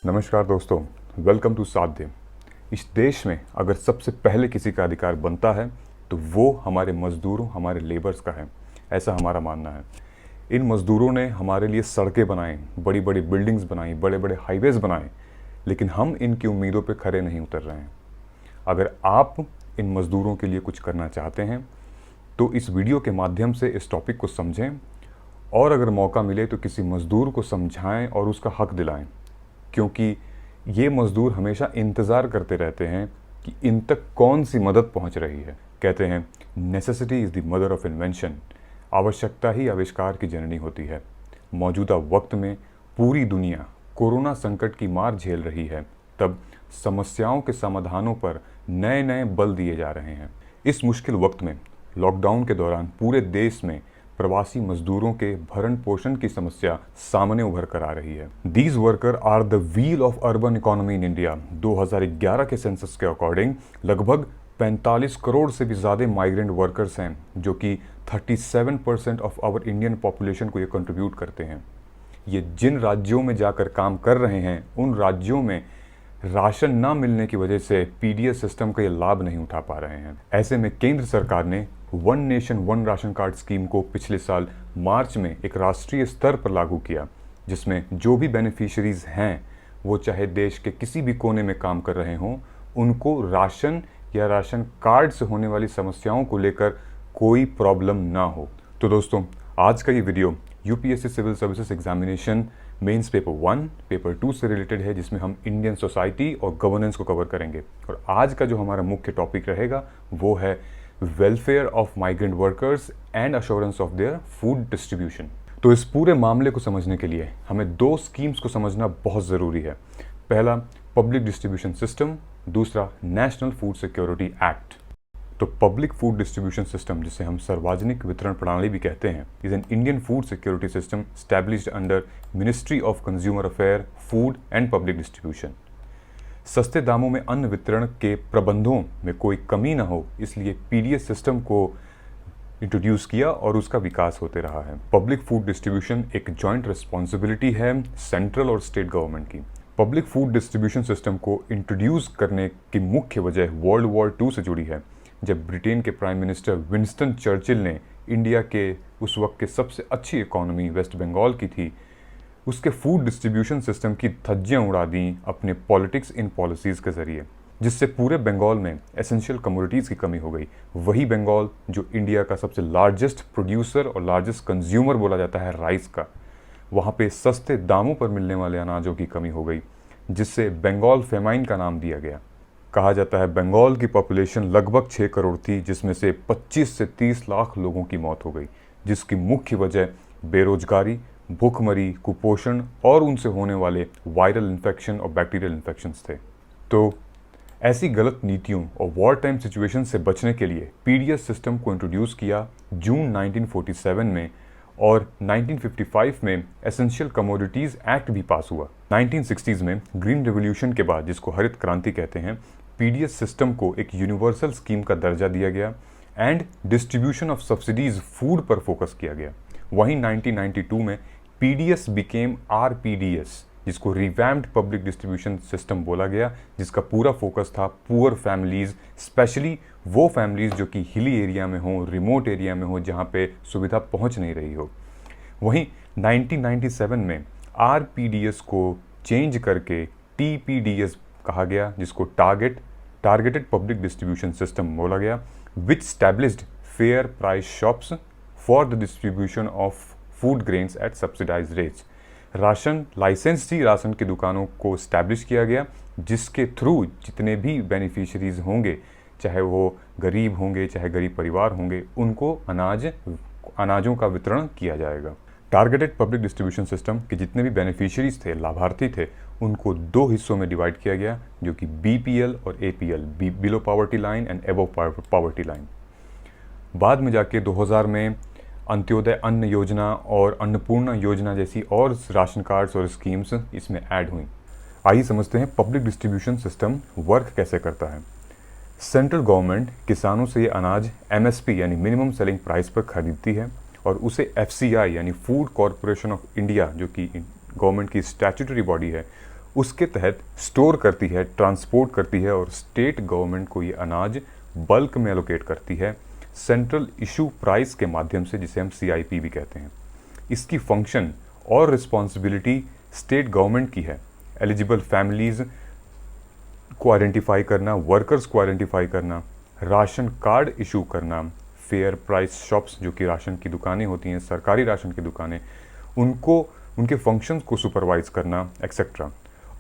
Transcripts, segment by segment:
नमस्कार दोस्तों, welcome to साध्य। इस देश में अगर सबसे पहले किसी का अधिकार बनता है तो वो हमारे मज़दूरों, हमारे लेबर्स का है, ऐसा हमारा मानना है। इन मज़दूरों ने हमारे लिए सड़कें बनाई, बड़ी बड़ी बिल्डिंग्स बनाई, बड़े बड़े हाईवेज़ बनाए, लेकिन हम इनकी उम्मीदों पे खरे नहीं उतर रहे हैं। अगर आप इन मज़दूरों के लिए कुछ करना चाहते हैं तो इस वीडियो के माध्यम से इस टॉपिक को समझें, और अगर मौका मिले तो किसी मज़दूर को समझाएं और उसका हक दिलाएं, क्योंकि ये मज़दूर हमेशा इंतज़ार करते रहते हैं कि इन तक कौन सी मदद पहुंच रही है। कहते हैं necessity is the mother of invention, आवश्यकता ही आविष्कार की जननी होती है। मौजूदा वक्त में पूरी दुनिया कोरोना संकट की मार झेल रही है, तब समस्याओं के समाधानों पर नए नए बल दिए जा रहे हैं। इस मुश्किल वक्त में लॉकडाउन के दौरान पूरे देश में प्रवासी मजदूरों के भरण पोषण की समस्या सामने उभर कर आ रही है। These worker are the wheel of urban economy in India. 2011 के सेंसस के अकॉर्डिंग लगभग 45 करोड़ से भी ज़्यादा माइग्रेंट वर्कर्स हैं, जो कि 37% ऑफ आवर इंडियन पॉपुलेशन को ये कंट्रीब्यूट करते हैं। ये जिन राज्यों में जाकर काम कर रहे हैं, उन राज्यों में राशन ना मिलने की वजह से पीडीएस सिस्टम का ये लाभ नहीं उठा पा रहे हैं। ऐसे में केंद्र सरकार ने one nation one ration card scheme को पिछले साल मार्च में एक राष्ट्रीय स्तर पर लागू किया, जिसमें जो भी बेनिफिशरीज हैं, वो चाहे देश के किसी भी कोने में काम कर रहे हों, उनको राशन या राशन कार्ड से होने वाली समस्याओं को लेकर कोई प्रॉब्लम ना हो। तो दोस्तों, आज का ये video UPSC civil services examination mains paper 1, paper 2 से रिलेटेड है, जिसमें हम इंडियन सोसाइटी और गवर्नेंस को कवर करेंगे। और आज का जो हमारा मुख्य टॉपिक रहेगा वो है welfare of migrant workers and assurance of their food distribution. तो इस पूरे मामले को समझने के लिए हमें दो स्कीम्स को समझना बहुत ज़रूरी है। पहला पब्लिक डिस्ट्रीब्यूशन सिस्टम, दूसरा नेशनल फूड सिक्योरिटी एक्ट। तो पब्लिक फूड डिस्ट्रीब्यूशन सिस्टम, जिसे हम सार्वजनिक वितरण प्रणाली भी कहते हैं, is an Indian food security system established under ministry of consumer affair, food and public distribution. सस्ते दामों में अन्न वितरण के प्रबंधों में कोई कमी ना हो, इसलिए पीडीएस सिस्टम को इंट्रोड्यूस किया और उसका विकास होते रहा है। पब्लिक फूड डिस्ट्रीब्यूशन एक जॉइंट रिस्पॉन्सिबिलिटी है सेंट्रल और स्टेट गवर्नमेंट की। पब्लिक फूड डिस्ट्रीब्यूशन सिस्टम को इंट्रोड्यूस करने की मुख्य वजह वर्ल्ड वॉर 2 से जुड़ी है, जब ब्रिटेन के प्राइम मिनिस्टर विंस्टन चर्चिल ने इंडिया के उस वक्त के सबसे अच्छी इकोनॉमी वेस्ट बंगाल की थी, उसके फूड डिस्ट्रीब्यूशन सिस्टम की धज्जियां उड़ा दी अपने पॉलिटिक्स इन पॉलिसीज़ के ज़रिए, जिससे पूरे बंगाल में एसेंशियल कमोडिटीज़ की कमी हो गई। वही बंगाल जो इंडिया का सबसे लार्जेस्ट प्रोड्यूसर और लार्जेस्ट कंज्यूमर बोला जाता है राइस का, वहाँ पे सस्ते दामों पर मिलने वाले अनाजों की कमी हो गई, जिससे बंगाल फेमाइन का नाम दिया गया। कहा जाता है बंगाल की पॉपुलेशन लगभग 6 करोड़ थी, जिसमें से 25 से 30 लाख लोगों की मौत हो गई, जिसकी मुख्य वजह बेरोजगारी, भूखमरी, कुपोषण और उनसे होने वाले वायरल इन्फेक्शन और बैक्टीरियल इन्फेक्शंस थे। तो ऐसी गलत नीतियों और वॉर टाइम सिचुएशन से बचने के लिए पीडीएस सिस्टम को इंट्रोड्यूस किया जून 1947 में, और 1955 में एसेंशियल कमोडिटीज़ एक्ट भी पास हुआ। 1960s में ग्रीन रेवोल्यूशन के बाद, जिसको हरित क्रांति कहते हैं, पीडीएस सिस्टम को एक यूनिवर्सल स्कीम का दर्जा दिया गया and distribution of subsidies food पर फोकस किया गया। वहीं 1992 में पीडीएस बिकेम आरपीडीएस, जिसको रिवैम्प्ड पब्लिक डिस्ट्रीब्यूशन सिस्टम बोला गया, जिसका पूरा फोकस था पुअर फैमिलीज़, स्पेशली वो फैमिलीज़ जो कि हिली एरिया में हो, रिमोट एरिया में हो, जहाँ पे सुविधा पहुँच नहीं रही हो। वहीं 1997 में आरपीडीएस को चेंज करके टीपीडीएस कहा गया, जिसको टारगेटेड पब्लिक डिस्ट्रीब्यूशन सिस्टम बोला गया, which established fair price shops for the distribution of food grains at subsidised rates. Ration licence सी राशन की दुकानों को स्टैब्लिश किया गया, जिसके थ्रू जितने भी बेनिफिशरीज होंगे, चाहे वो गरीब होंगे चाहे गरीब परिवार होंगे, उनको अनाजों का वितरण किया जाएगा। टारगेटेड पब्लिक डिस्ट्रीब्यूशन सिस्टम के जितने भी बेनिफिशरीज थे, लाभार्थी थे, उनको 2 हिस्सों में डिवाइड किया गया, जो कि बीपीएल और APL, below poverty line and above poverty line. बाद में जाके 2000 में अंत्योदय अन्न योजना और अन्नपूर्णा योजना जैसी और राशन कार्ड्स और स्कीम्स इसमें ऐड हुई। आइए समझते हैं पब्लिक डिस्ट्रीब्यूशन सिस्टम वर्क कैसे करता है। सेंट्रल गवर्नमेंट किसानों से ये अनाज एमएसपी यानी मिनिमम सेलिंग प्राइस पर खरीदती है, और उसे एफसीआई यानी फूड कॉरपोरेशन ऑफ इंडिया, जो कि गवर्नमेंट की स्टैट्यूटरी बॉडी है, उसके तहत स्टोर करती है, ट्रांसपोर्ट करती है और स्टेट गवर्नमेंट को ये अनाज बल्क में एलोकेट करती है सेंट्रल इशू प्राइस के माध्यम से, जिसे हम CIP भी कहते हैं। इसकी फंक्शन और रिस्पॉन्सिबिलिटी स्टेट गवर्नमेंट की है। एलिजिबल फैमिलीज को आइडेंटिफाई करना, वर्कर्स को आइडेंटिफाई करना, राशन कार्ड इशू करना, फेयर प्राइस शॉप्स जो कि राशन की दुकानें होती हैं, सरकारी राशन की दुकानें, उनको उनके फंक्शंस को सुपरवाइज करना एक्सेट्रा।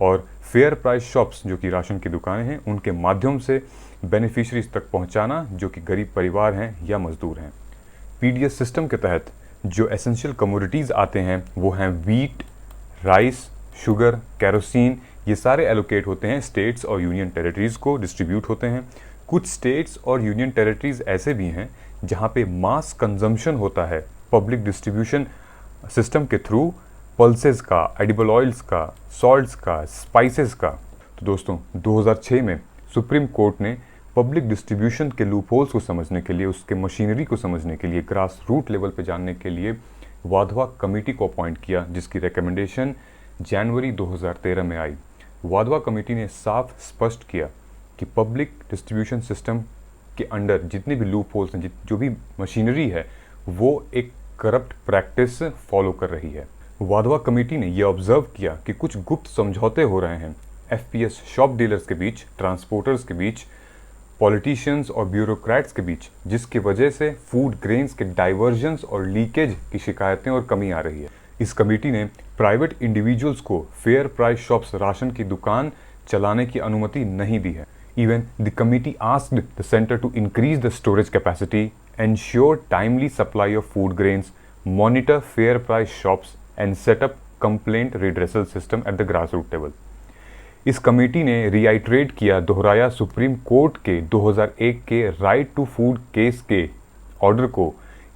और फेयर प्राइस शॉप्स जो कि राशन की दुकानें हैं, उनके माध्यम से बेनिफिशरीज तक पहुंचाना जो कि गरीब परिवार हैं या मजदूर हैं। PDS सिस्टम के तहत जो एसेंशियल कमोडिटीज़ आते हैं वो हैं वीट, राइस, शुगर, केरोसिन। ये सारे एलोकेट होते हैं स्टेट्स और यूनियन टेरिटरीज़ को, डिस्ट्रीब्यूट होते हैं। कुछ स्टेट्स और यूनियन टेरिटरीज़ ऐसे भी हैं जहाँ पे मास कंजम्पशन होता है पब्लिक डिस्ट्रीब्यूशन सिस्टम के थ्रू, पल्सेस का, एडिबल ऑयल्स का, सॉल्ट्स का, स्पाइसेस का। तो दोस्तों 2006 में सुप्रीम कोर्ट ने पब्लिक डिस्ट्रीब्यूशन के लूपहोल्स को समझने के लिए, उसके मशीनरी को समझने के लिए, ग्रास रूट लेवल पे जानने के लिए वाधवा कमेटी को अपॉइंट किया, जिसकी रिकमेंडेशन जनवरी 2013 में आई। वाधवा कमेटी ने साफ स्पष्ट किया कि पब्लिक डिस्ट्रीब्यूशन सिस्टम के अंडर जितने भी लूपहोल्स हैं, जो भी मशीनरी है, वो एक करप्ट प्रैक्टिस फॉलो कर रही है। वाधवा कमेटी ने यह ऑब्जर्व किया कि कुछ गुप्त समझौते हो रहे हैं FPS शॉप डीलर्स के बीच, ट्रांसपोर्टर्स के बीच, पॉलिटिशियंस और ब्यूरोक्रेट्स के बीच, जिसकी वजह से फूड ग्रेन्स के डाइवर्जन्स और लीकेज की शिकायतें और कमी आ रही है। इस कमेटी ने प्राइवेट इंडिविजुअल्स को फेयर प्राइस शॉप्स, राशन की दुकान चलाने की अनुमति नहीं दी है। Even the committee asked the centre to increase the storage capacity, ensure timely supply of food grains, monitor fair price shops and set up complaint redressal system at the grass root level. इस committee ने reiterate किया, दोहराया supreme court के 2001 के right to food case के order को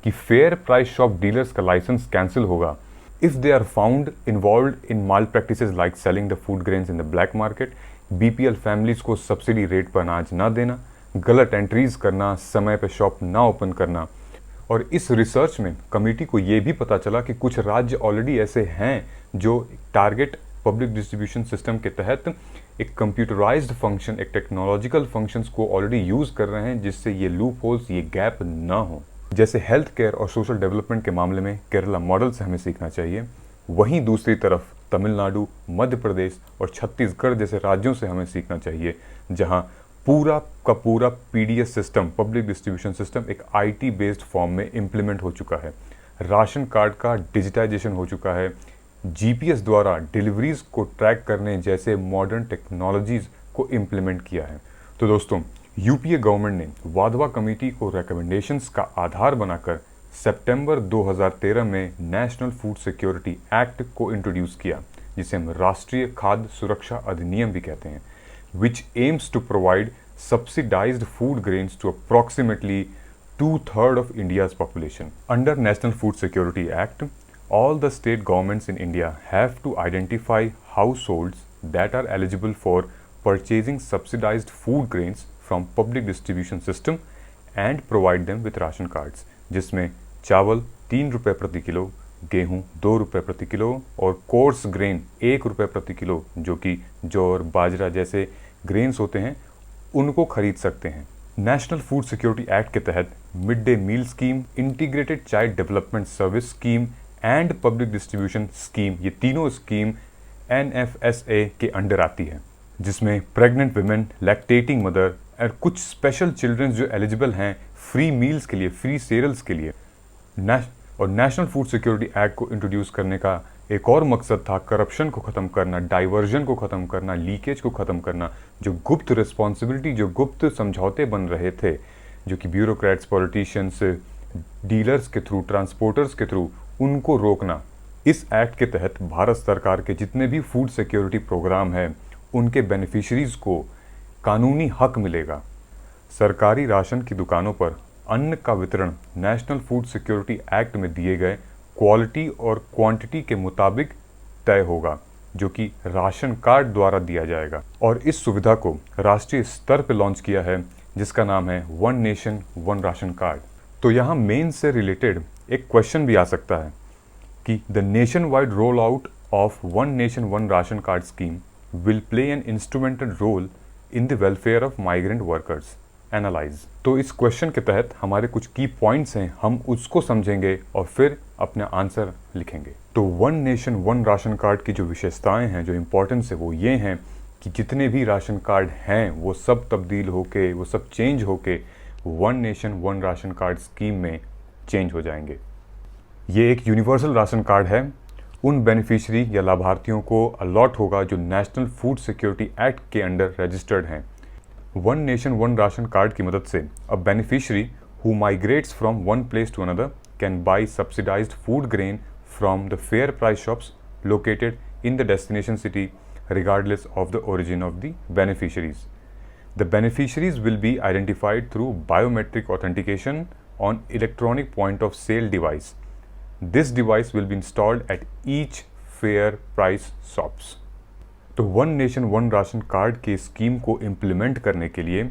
कि fair price shop dealers का लाइसेंस कैंसिल होगा if they are found involved in malpractices like selling the food grains in the black market, BPL families को subsidy rate पर अनाज ना देना, गलत एंट्रीज करना, समय पर शॉप ना ओपन करना। और इस रिसर्च में कमेटी को ये भी पता चला कि कुछ राज्य ऑलरेडी ऐसे हैं जो टारगेट पब्लिक डिस्ट्रीब्यूशन सिस्टम के तहत एक कंप्यूटराइज्ड फंक्शन, एक टेक्नोलॉजिकल फंक्शंस को ऑलरेडी यूज कर रहे हैं, जिससे ये लूप होल्स, ये गैप ना हो। जैसे हेल्थ केयर और सोशल डेवलपमेंट के मामले में केरला मॉडल से हमें सीखना चाहिए, वहीं दूसरी तरफ तमिलनाडु, मध्य प्रदेश और छत्तीसगढ़ जैसे राज्यों से हमें सीखना चाहिए, जहां पूरा का पूरा PDS system, public distribution system, एक IT बेस्ड फॉर्म में इम्प्लीमेंट हो चुका है। राशन कार्ड का डिजिटाइजेशन हो चुका है, GPS द्वारा डिलीवरीज को ट्रैक करने जैसे मॉडर्न टेक्नोलॉजीज को इम्प्लीमेंट किया है। तो दोस्तों, UPA गवर्नमेंट ने वाधवा कमेटी को रिकमेंडेशंस का आधार बनाकर सितंबर 2013 में नेशनल फूड सिक्योरिटी एक्ट को इंट्रोड्यूस किया, जिसे हम राष्ट्रीय खाद्य सुरक्षा अधिनियम भी कहते हैं, which aims to provide subsidized food grains to approximately 2/3 of India's population. Under National Food Security Act, all the state governments in India have to identify households that are eligible for purchasing subsidized food grains from public distribution system and provide them with ration cards, जिसमें चावल 3 रुपये प्रति kilo, गेहूं 2 रुपये प्रति kilo और coarse grain 1 रुपये प्रति किलो, जो कि जौर, बाजरा जैसे ग्रेन्स होते हैं, उनको खरीद सकते हैं। नेशनल फूड सिक्योरिटी एक्ट के तहत mid day meal scheme, integrated child development service scheme and public distribution scheme, ये तीनों स्कीम NFSA के अंडर आती है, जिसमें प्रेग्नेंट वुमेन, लैक्टेटिंग मदर और कुछ स्पेशल चिल्ड्रंस जो एलिजिबल हैं फ्री मील्स के लिए, फ्री सीरियल्स के लिए। और नेशनल फूड सिक्योरिटी एक्ट को इंट्रोड्यूस करने का एक और मकसद था करप्शन को ख़त्म करना, डाइवर्जन को ख़त्म करना, लीकेज को ख़त्म करना, जो गुप्त रिस्पॉन्सिबिलिटी, जो गुप्त समझौते बन रहे थे, जो कि ब्यूरोक्रेट्स, पॉलिटिशियंस, डीलर्स के थ्रू, ट्रांसपोर्टर्स के थ्रू, उनको रोकना। इस एक्ट के तहत भारत सरकार के जितने भी फूड सिक्योरिटी प्रोग्राम हैं, उनके बेनिफिशरीज को कानूनी हक मिलेगा। सरकारी राशन की दुकानों पर अन्न का वितरण नेशनल फूड सिक्योरिटी एक्ट में दिए गए क्वालिटी और क्वांटिटी के मुताबिक तय होगा, जो कि राशन कार्ड द्वारा दिया जाएगा। और इस सुविधा को राष्ट्रीय स्तर पर लॉन्च किया है, जिसका नाम है one nation one ration card. तो यहाँ मेन से रिलेटेड एक क्वेश्चन भी आ सकता है कि the nation wide roll out of one nation one ration card scheme will play an instrumental role in the welfare of migrant workers? Analyze। तो इस क्वेश्चन के तहत हमारे कुछ की पॉइंट्स हैं, हम उसको समझेंगे और फिर अपना आंसर लिखेंगे। तो one nation one ration card की जो विशेषताएं हैं, जो इम्पोर्टेंस है, वो ये हैं कि जितने भी राशन कार्ड हैं वो सब तब्दील होके, वो सब चेंज होके one nation one ration card scheme में चेंज हो जाएंगे। ये एक यूनिवर्सल राशन कार्ड है, उन बेनिफिशियरी या लाभार्थियों को अलॉट होगा जो नेशनल फूड सिक्योरिटी एक्ट के अंडर रजिस्टर्ड हैं। One nation one ration card की मदद से a beneficiary who migrates from one place to another can buy subsidised food grain from the fair price shops located in the destination city regardless of the origin of the beneficiaries. The beneficiaries will be identified through biometric authentication on electronic point of sale device. This device will be installed at each fair price shops. तो one nation one ration card के scheme को implement करने के लिए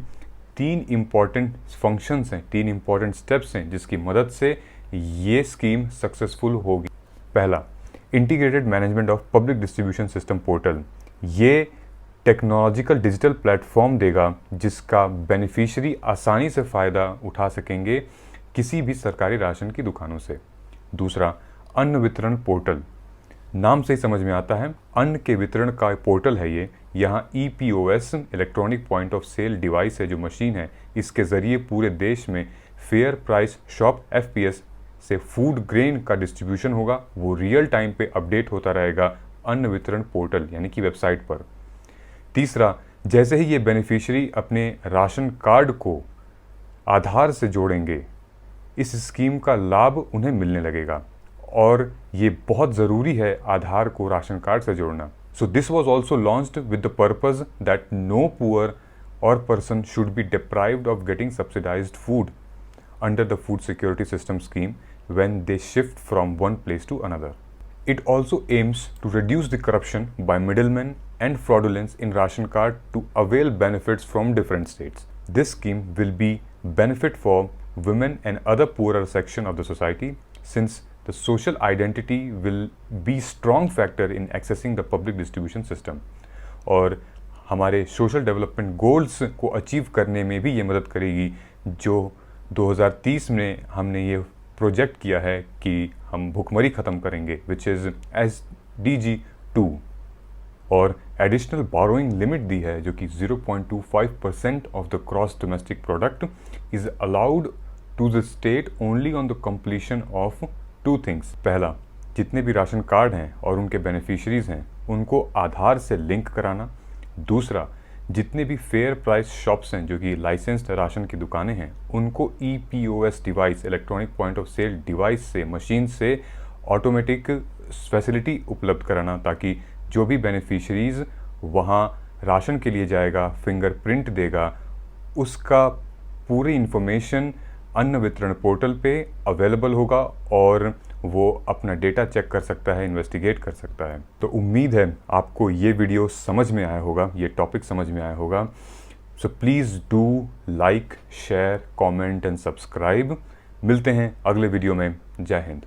3 important functions हैं, 3 important steps हैं जिसकी मदद से ये स्कीम सक्सेसफुल होगी। पहला, integrated management of public distribution system portal. ये टेक्नोलॉजिकल डिजिटल प्लेटफॉर्म देगा जिसका बेनिफिशियरी आसानी से फ़ायदा उठा सकेंगे किसी भी सरकारी राशन की दुकानों से। दूसरा, अन्न वितरण पोर्टल। नाम से ही समझ में आता है, अन्न के वितरण का पोर्टल है ये। यहाँ EPOS electronic point of sale device है, जो मशीन है, इसके ज़रिए पूरे देश में फेयर प्राइस शॉप FPS से फूड ग्रेन का डिस्ट्रीब्यूशन होगा। वो रियल टाइम पे अपडेट होता रहेगा अन्न वितरण पोर्टल यानी कि वेबसाइट पर। तीसरा, जैसे ही ये बेनिफिशियरी अपने राशन कार्ड को आधार से जोड़ेंगे, इस स्कीम का लाभ उन्हें मिलने लगेगा और ये बहुत ज़रूरी है आधार को राशन कार्ड से जोड़ना। So this was also launched with the purpose that no poor और person should be deprived of getting subsidised food under the food security system scheme when they shift from one place to another. It also aims to reduce the corruption by middlemen and fraudulence in ration card to avail benefits from different states. This scheme will be benefit for women and other poorer section of the society, since the social identity will be strong factor in accessing the public distribution system. और हमारे social development goals को achieve करने में भी ये मदद करेगी, जो 2030 में हमने ये प्रोजेक्ट किया है कि हम भुखमरी ख़त्म करेंगे, विच इज़ SDG 2। और एडिशनल बोरोइंग लिमिट दी है जो कि 0.25% of the gross domestic product is allowed to the state only on the completion of 2 things. पहला, जितने भी राशन कार्ड हैं और उनके बेनिफिशरीज़ हैं उनको आधार से लिंक कराना। दूसरा, जितने भी फेयर प्राइस शॉप्स हैं जो कि लाइसेंस्ड राशन की दुकानें हैं, उनको EPOS device electronic point of sale device से, मशीन से ऑटोमेटिक फैसिलिटी उपलब्ध कराना, ताकि जो भी बेनिफिशरीज़ वहाँ राशन के लिए जाएगा, फिंगरप्रिंट देगा, उसका पूरी इन्फॉर्मेशन अन्न वितरण पोर्टल पे अवेलेबल होगा और वो अपना डेटा चेक कर सकता है, इन्वेस्टिगेट कर सकता है। तो उम्मीद है आपको ये वीडियो समझ में आया होगा, ये टॉपिक समझ में आया होगा। So please do like, share, comment and subscribe. मिलते हैं अगले वीडियो में। जय हिंद।